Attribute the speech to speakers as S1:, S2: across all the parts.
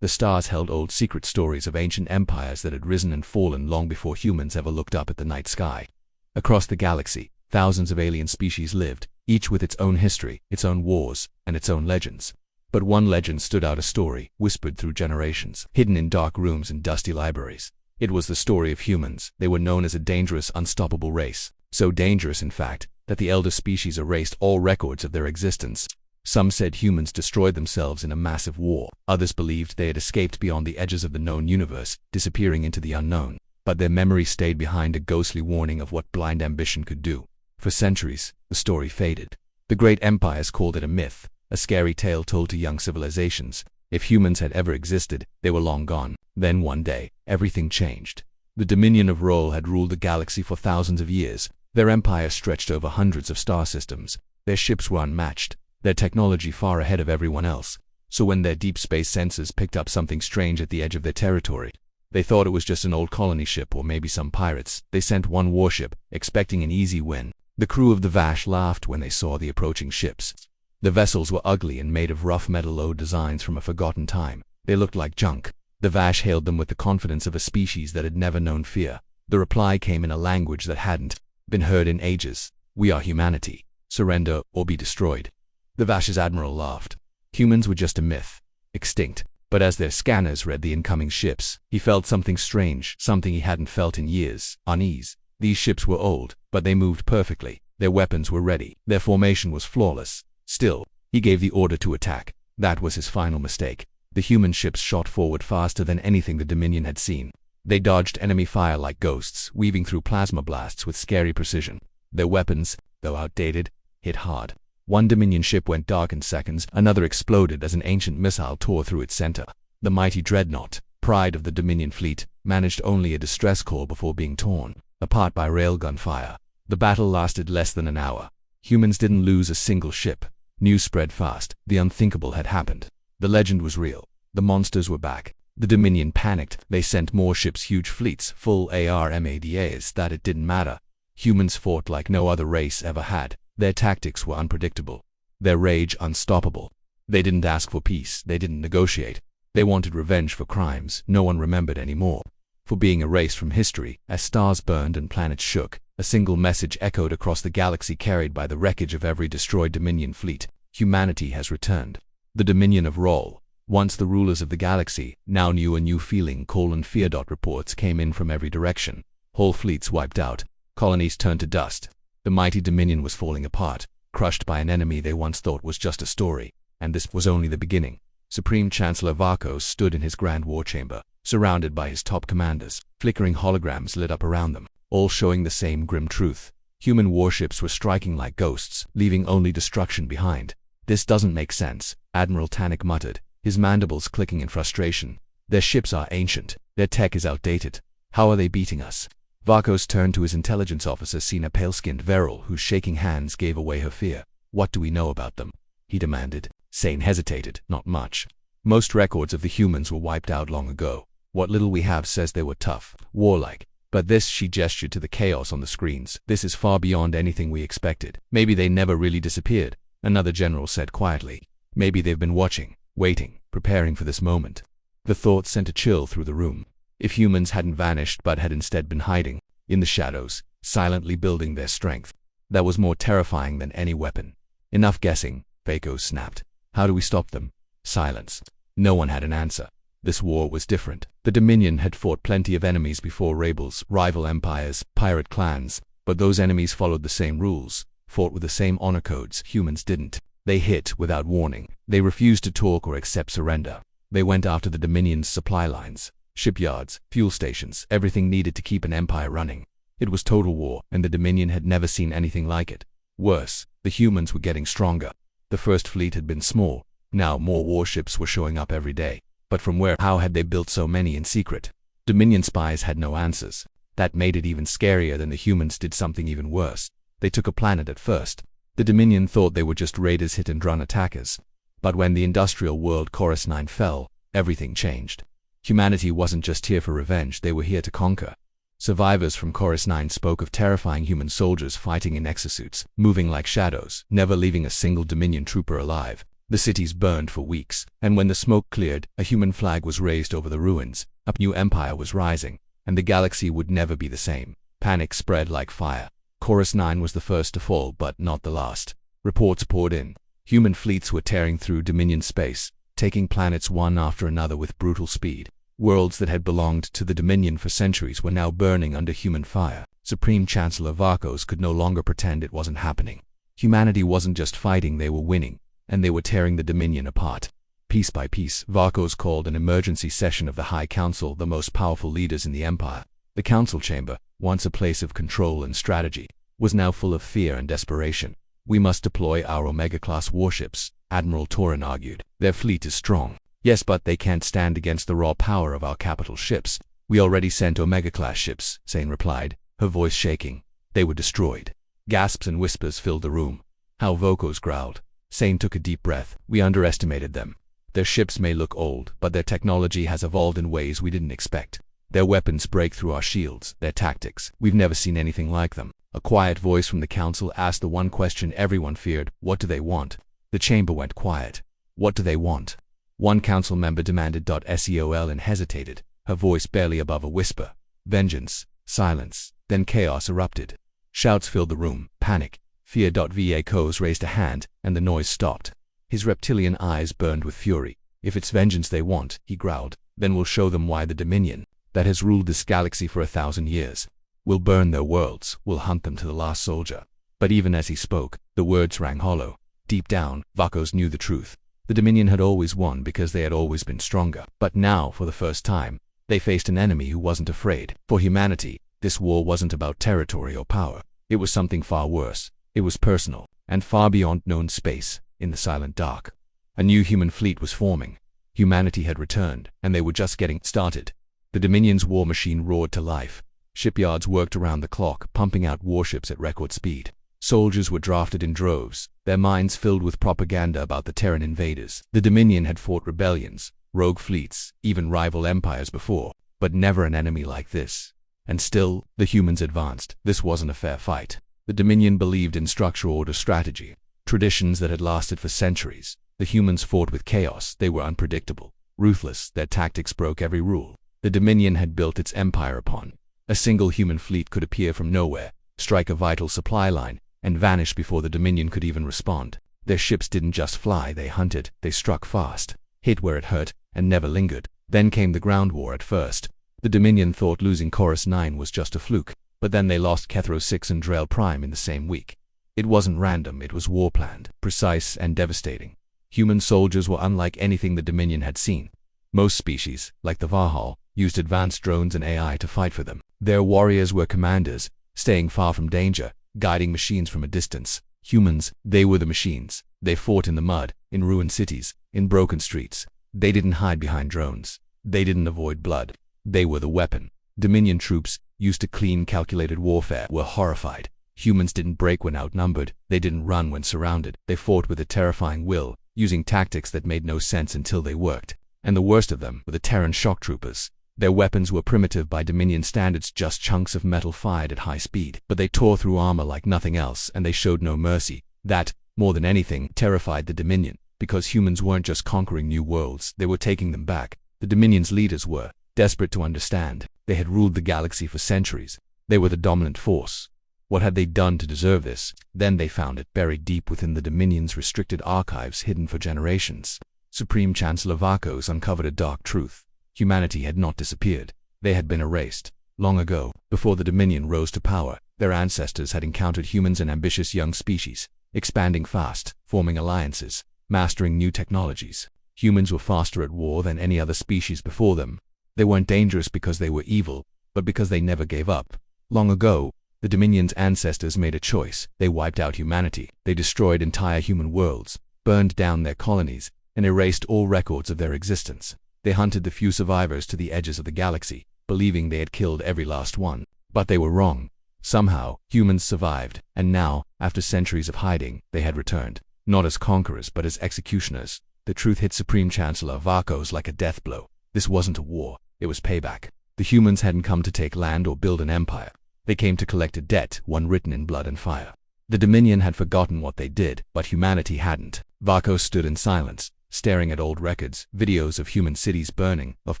S1: The stars held old secret stories of ancient empires that had risen and fallen long before humans ever looked up at the night sky. Across the galaxy, thousands of alien species lived, each with its own history, its own wars, and its own legends. But one legend stood out, a story whispered through generations, hidden in dark rooms and dusty libraries. It was the story of humans. They were known as a dangerous, unstoppable race. So dangerous, in fact, that the elder species erased all records of their existence. Some said humans destroyed themselves in a massive war. Others believed they had escaped beyond the edges of the known universe, disappearing into the unknown. But their memory stayed behind, a ghostly warning of what blind ambition could do. For centuries, the story faded. The great empires called it a myth, a scary tale told to young civilizations. If humans had ever existed, they were long gone. Then one day, everything changed. The Dominion of Role had ruled the galaxy for thousands of years. Their empire stretched over hundreds of star systems. Their ships were unmatched, their technology far ahead of everyone else. So when their deep space sensors picked up something strange at the edge of their territory, they thought it was just an old colony ship or maybe some pirates. They sent one warship, expecting an easy win. The crew of the Vash laughed when they saw the approaching ships. The vessels were ugly and made of rough metal old designs from a forgotten time. They looked like junk. The Vash hailed them with the confidence of a species that had never known fear. The reply came in a language that hadn't been heard in ages. "We are humanity. Surrender or be destroyed." The Vash's admiral laughed. Humans were just a myth, extinct. But as their scanners read the incoming ships, he felt something strange, something he hadn't felt in years: unease. These ships were old, but they moved perfectly. Their weapons were ready. Their formation was flawless. Still, he gave the order to attack. That was his final mistake. The human ships shot forward faster than anything the Dominion had seen. They dodged enemy fire like ghosts, weaving through plasma blasts with scary precision. Their weapons, though outdated, hit hard. One Dominion ship went dark in seconds, another exploded as an ancient missile tore through its center. The mighty Dreadnought, pride of the Dominion fleet, managed only a distress call before being torn apart by railgun fire. The battle lasted less than an hour. Humans didn't lose a single ship. News spread fast. The unthinkable had happened. The legend was real. The monsters were back. The Dominion panicked. They sent more ships, huge fleets, full armadas. That it didn't matter. Humans fought like no other race ever had. Their tactics were unpredictable. Their rage unstoppable. They didn't ask for peace. They didn't negotiate. They wanted revenge for crimes no one remembered anymore. For being erased from history. As stars burned and planets shook, a single message echoed across the galaxy, carried by the wreckage of every destroyed Dominion fleet: humanity has returned. The Dominion of Role, once the rulers of the galaxy, now knew a new feeling. Fear. Reports came in from every direction. Whole fleets wiped out. Colonies turned to dust. The mighty Dominion was falling apart, crushed by an enemy they once thought was just a story. And this was only the beginning. Supreme Chancellor Varkos stood in his grand war chamber, surrounded by his top commanders. Flickering holograms lit up around them, all showing the same grim truth. Human warships were striking like ghosts, leaving only destruction behind. "This doesn't make sense," Admiral Tannic muttered, his mandibles clicking in frustration. "Their ships are ancient. Their tech is outdated. How are they beating us?" Varkos turned to his intelligence officer, Sina, pale-skinned Veril, whose shaking hands gave away her fear. "What do we know about them?" he demanded. Sane hesitated. "Not much. Most records of the humans were wiped out long ago. What little we have says they were tough, warlike. But this," she gestured to the chaos on the screens, "this is far beyond anything we expected. Maybe they never really disappeared," another general said quietly. "Maybe they've been watching, waiting, preparing for this moment." The thought sent a chill through the room. If humans hadn't vanished but had instead been hiding, in the shadows, silently building their strength, that was more terrifying than any weapon. "Enough guessing," Varkos snapped. "How do we stop them?" Silence. No one had an answer. This war was different. The Dominion had fought plenty of enemies before: rebels, rival empires, pirate clans. But those enemies followed the same rules, fought with the same honor codes. Humans didn't. They hit without warning. They refused to talk or accept surrender. They went after the Dominion's supply lines, shipyards, fuel stations, everything needed to keep an empire running. It was total war, and the Dominion had never seen anything like it. Worse, the humans were getting stronger. The first fleet had been small. Now more warships were showing up every day. But from where? How had they built so many in secret? Dominion spies had no answers. That made it even scarier. Than the humans did something even worse. They took a planet at first. The Dominion thought they were just raiders, hit-and-run attackers. But when the industrial world Chorus 9 fell, everything changed. Humanity wasn't just here for revenge, they were here to conquer. Survivors from Chorus 9 spoke of terrifying human soldiers fighting in exosuits, moving like shadows, never leaving a single Dominion trooper alive. The cities burned for weeks, and when the smoke cleared, a human flag was raised over the ruins. A new empire was rising, and the galaxy would never be the same. Panic spread like fire. Chorus 9 was the first to fall, but not the last. Reports poured in. Human fleets were tearing through Dominion space, taking planets one after another with brutal speed. Worlds that had belonged to the Dominion for centuries were now burning under human fire. Supreme Chancellor Varkos could no longer pretend it wasn't happening. Humanity wasn't just fighting, they were winning, and they were tearing the Dominion apart. Piece by piece, Varkos called an emergency session of the High Council, the most powerful leaders in the Empire. The council chamber, once a place of control and strategy, was now full of fear and desperation. "We must deploy our Omega-class warships," Admiral Torin argued. "Their fleet is strong." "Yes, but they can't stand against the raw power of our capital ships." "We already sent Omega-class ships," Sane replied, her voice shaking. "They were destroyed." Gasps and whispers filled the room. How Vokos growled. Sane took a deep breath. "We underestimated them. Their ships may look old, but their technology has evolved in ways we didn't expect. Their weapons break through our shields, their tactics. We've never seen anything like them." A quiet voice from the council asked the one question everyone feared: what do they want? The chamber went quiet. What do they want? One council member demanded. Seol and hesitated, her voice barely above a whisper. "Vengeance." Silence. Then chaos erupted. Shouts filled the room. Panic. Fear. Vakos raised a hand, and the noise stopped. His reptilian eyes burned with fury. "If it's vengeance they want," he growled, "then we'll show them why the Dominion, that has ruled this galaxy for 1,000 years. We'll burn their worlds, we'll hunt them to the last soldier." But even as he spoke, the words rang hollow. Deep down, Vakos knew the truth. The Dominion had always won because they had always been stronger. But now, for the first time, they faced an enemy who wasn't afraid. For humanity, this war wasn't about territory or power. It was something far worse. It was personal, and far beyond known space, in the silent dark. A new human fleet was forming. Humanity had returned, and they were just getting started. The Dominion's war machine roared to life. Shipyards worked around the clock, pumping out warships at record speed. Soldiers were drafted in droves, their minds filled with propaganda about the Terran invaders. The Dominion had fought rebellions, rogue fleets, even rival empires before, but never an enemy like this. And still, the humans advanced. This wasn't a fair fight. The Dominion believed in structural order strategy, traditions that had lasted for centuries. The humans fought with chaos. They were unpredictable, ruthless. Their tactics broke every rule. The Dominion had built its empire upon. A single human fleet could appear from nowhere, strike a vital supply line, and vanish before the Dominion could even respond. Their ships didn't just fly, they hunted, they struck fast, hit where it hurt, and never lingered. Then came the ground war. At first, the Dominion thought losing Chorus 9 was just a fluke, but then they lost Kethro 6 and Drell Prime in the same week. It wasn't random, it was war-planned, precise and devastating. Human soldiers were unlike anything the Dominion had seen. Most species, like the Vahal, used advanced drones and AI to fight for them. Their warriors were commanders, staying far from danger, guiding machines from a distance. Humans, they were the machines. They fought in the mud, in ruined cities, in broken streets. They didn't hide behind drones. They didn't avoid blood. They were the weapon. Dominion troops, used to clean, calculated warfare, were horrified. Humans didn't break when outnumbered. They didn't run when surrounded. They fought with a terrifying will, using tactics that made no sense until they worked. And the worst of them were the Terran shock troopers. Their weapons were primitive by Dominion standards, just chunks of metal fired at high speed. But they tore through armor like nothing else, and they showed no mercy. That, more than anything, terrified the Dominion, because humans weren't just conquering new worlds, they were taking them back. The Dominion's leaders were desperate to understand. They had ruled the galaxy for centuries. They were the dominant force. What had they done to deserve this? Then they found it, buried deep within the Dominion's restricted archives, hidden for generations. Supreme Chancellor Vakos uncovered a dark truth. Humanity had not disappeared. They had been erased. Long ago, before the Dominion rose to power, their ancestors had encountered humans, an ambitious young species, expanding fast, forming alliances, mastering new technologies. Humans were faster at war than any other species before them. They weren't dangerous because they were evil, but because they never gave up. Long ago, the Dominion's ancestors made a choice. They wiped out humanity. They destroyed entire human worlds, burned down their colonies, and erased all records of their existence. They hunted the few survivors to the edges of the galaxy, believing they had killed every last one. But they were wrong. Somehow, humans survived, and now, after centuries of hiding, they had returned. Not as conquerors, but as executioners. The truth hit Supreme Chancellor Vakos like a death blow. This wasn't a war, it was payback. The humans hadn't come to take land or build an empire. They came to collect a debt, one written in blood and fire. The Dominion had forgotten what they did, but humanity hadn't. Varco stood in silence, staring at old records, videos of human cities burning, of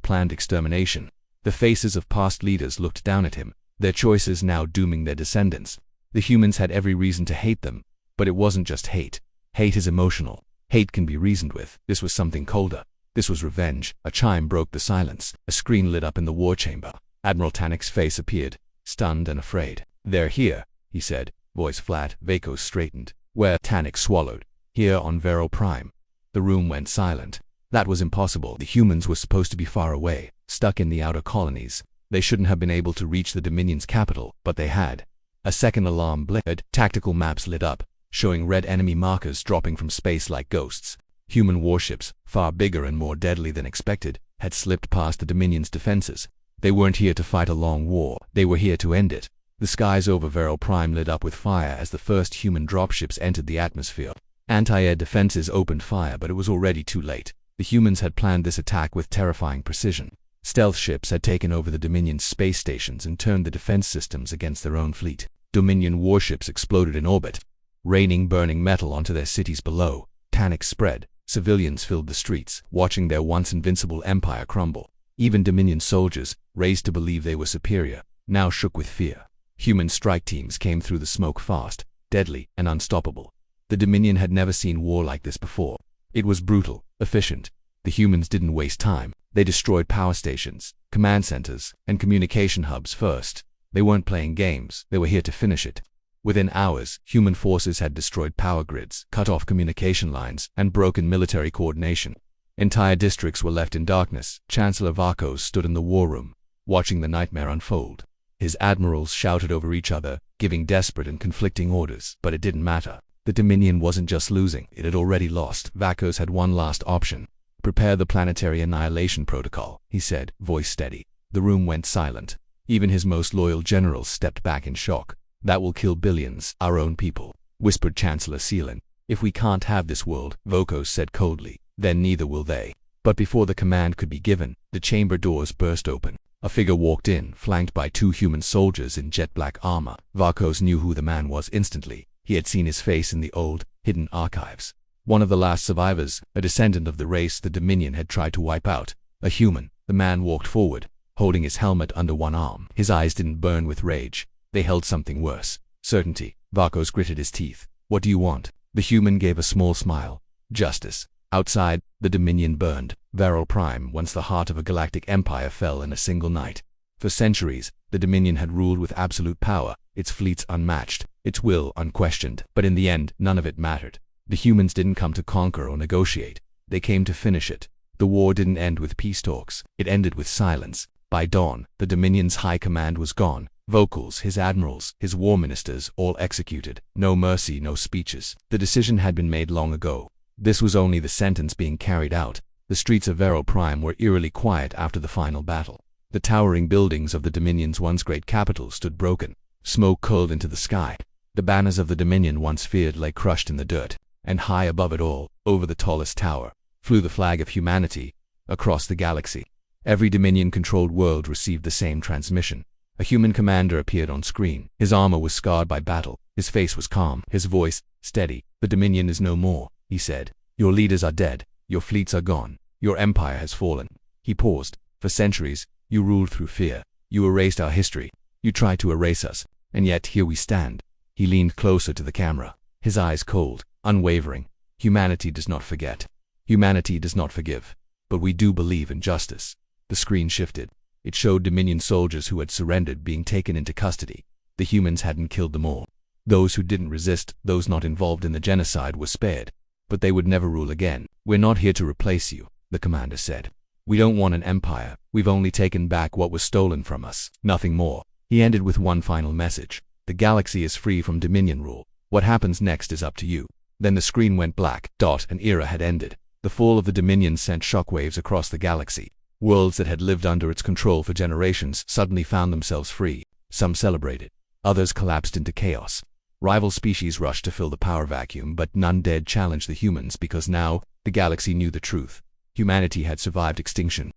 S1: planned extermination. The faces of past leaders looked down at him, their choices now dooming their descendants. The humans had every reason to hate them, but it wasn't just hate. Hate is emotional. Hate can be reasoned with. This was something colder. This was revenge. A chime broke the silence. A screen lit up in the war chamber. Admiral Tannick's face appeared, stunned and afraid. "They're here," he said, voice flat. Vaco straightened. "Where?" Tannick swallowed. "Here on Vero Prime." The room went silent. That was impossible. The humans were supposed to be far away, stuck in the outer colonies. They shouldn't have been able to reach the Dominion's capital, but they had. A second alarm blinked. Tactical maps lit up, showing red enemy markers dropping from space like ghosts. Human warships, far bigger and more deadly than expected, had slipped past the Dominion's defenses. They weren't here to fight a long war. They were here to end it. The skies over Vero Prime lit up with fire as the first human dropships entered the atmosphere. Anti-air defenses opened fire, but it was already too late. The humans had planned this attack with terrifying precision. Stealth ships had taken over the Dominion's space stations and turned the defense systems against their own fleet. Dominion warships exploded in orbit, raining burning metal onto their cities below. Panic spread. Civilians filled the streets, watching their once invincible empire crumble. Even Dominion soldiers, raised to believe they were superior, now shook with fear. Human strike teams came through the smoke fast, deadly, and unstoppable. The Dominion had never seen war like this before. It was brutal, efficient. The humans didn't waste time. They destroyed power stations, command centers, and communication hubs first. They weren't playing games. They were here to finish it. Within hours, human forces had destroyed power grids, cut off communication lines, and broken military coordination. Entire districts were left in darkness. Chancellor Varco stood in the war room, watching the nightmare unfold. His admirals shouted over each other, giving desperate and conflicting orders, but it didn't matter. The Dominion wasn't just losing, it had already lost. Vacos had one last option. "Prepare the planetary annihilation protocol," he said, voice steady. The room went silent. Even his most loyal generals stepped back in shock. "That will kill billions, our own people," whispered Chancellor Seelan. "If we can't have this world," Vokos said coldly, "then neither will they." But before the command could be given, the chamber doors burst open. A figure walked in, flanked by two human soldiers in jet-black armor. Vokos knew who the man was instantly. He had seen his face in the old, hidden archives. One of the last survivors, a descendant of the race the Dominion had tried to wipe out. A human. The man walked forward, holding his helmet under one arm. His eyes didn't burn with rage. They held something worse. Certainty. Vokos gritted his teeth. "What do you want?" The human gave a small smile. "Justice." Outside, the Dominion burned. Vero Prime, once the heart of a galactic empire, fell in a single night. For centuries, the Dominion had ruled with absolute power, its fleets unmatched, its will unquestioned. But in the end, none of it mattered. The humans didn't come to conquer or negotiate. They came to finish it. The war didn't end with peace talks. It ended with silence. By dawn, the Dominion's high command was gone. Vocals, his admirals, his war ministers, all executed. No mercy, no speeches. The decision had been made long ago. This was only the sentence being carried out. The streets of Vero Prime were eerily quiet after the final battle. The towering buildings of the Dominion's once great capital stood broken. Smoke curled into the sky. The banners of the Dominion once feared lay crushed in the dirt. And high above it all, over the tallest tower, flew the flag of humanity. Across the galaxy, every Dominion-controlled world received the same transmission. A human commander appeared on screen. His armor was scarred by battle. His face was calm, his voice steady. "The Dominion is no more," he said. "Your leaders are dead. Your fleets are gone. Your empire has fallen." He paused. "For centuries, you ruled through fear. You erased our history. You tried to erase us. And yet here we stand." He leaned closer to the camera, his eyes cold, unwavering. "Humanity does not forget. Humanity does not forgive. But we do believe in justice." The screen shifted. It showed Dominion soldiers who had surrendered being taken into custody. The humans hadn't killed them all. Those who didn't resist, those not involved in the genocide, were spared. But they would never rule again. "We're not here to replace you," the commander said. "We don't want an empire. We've only taken back what was stolen from us. Nothing more." He ended with one final message. "The galaxy is free from Dominion rule. What happens next is up to you." Then the screen went black. An era had ended. The fall of the Dominion sent shockwaves across the galaxy. Worlds that had lived under its control for generations suddenly found themselves free. Some celebrated. Others collapsed into chaos. Rival species rushed to fill the power vacuum, but none dared challenge the humans because now the galaxy knew the truth. Humanity had survived extinction.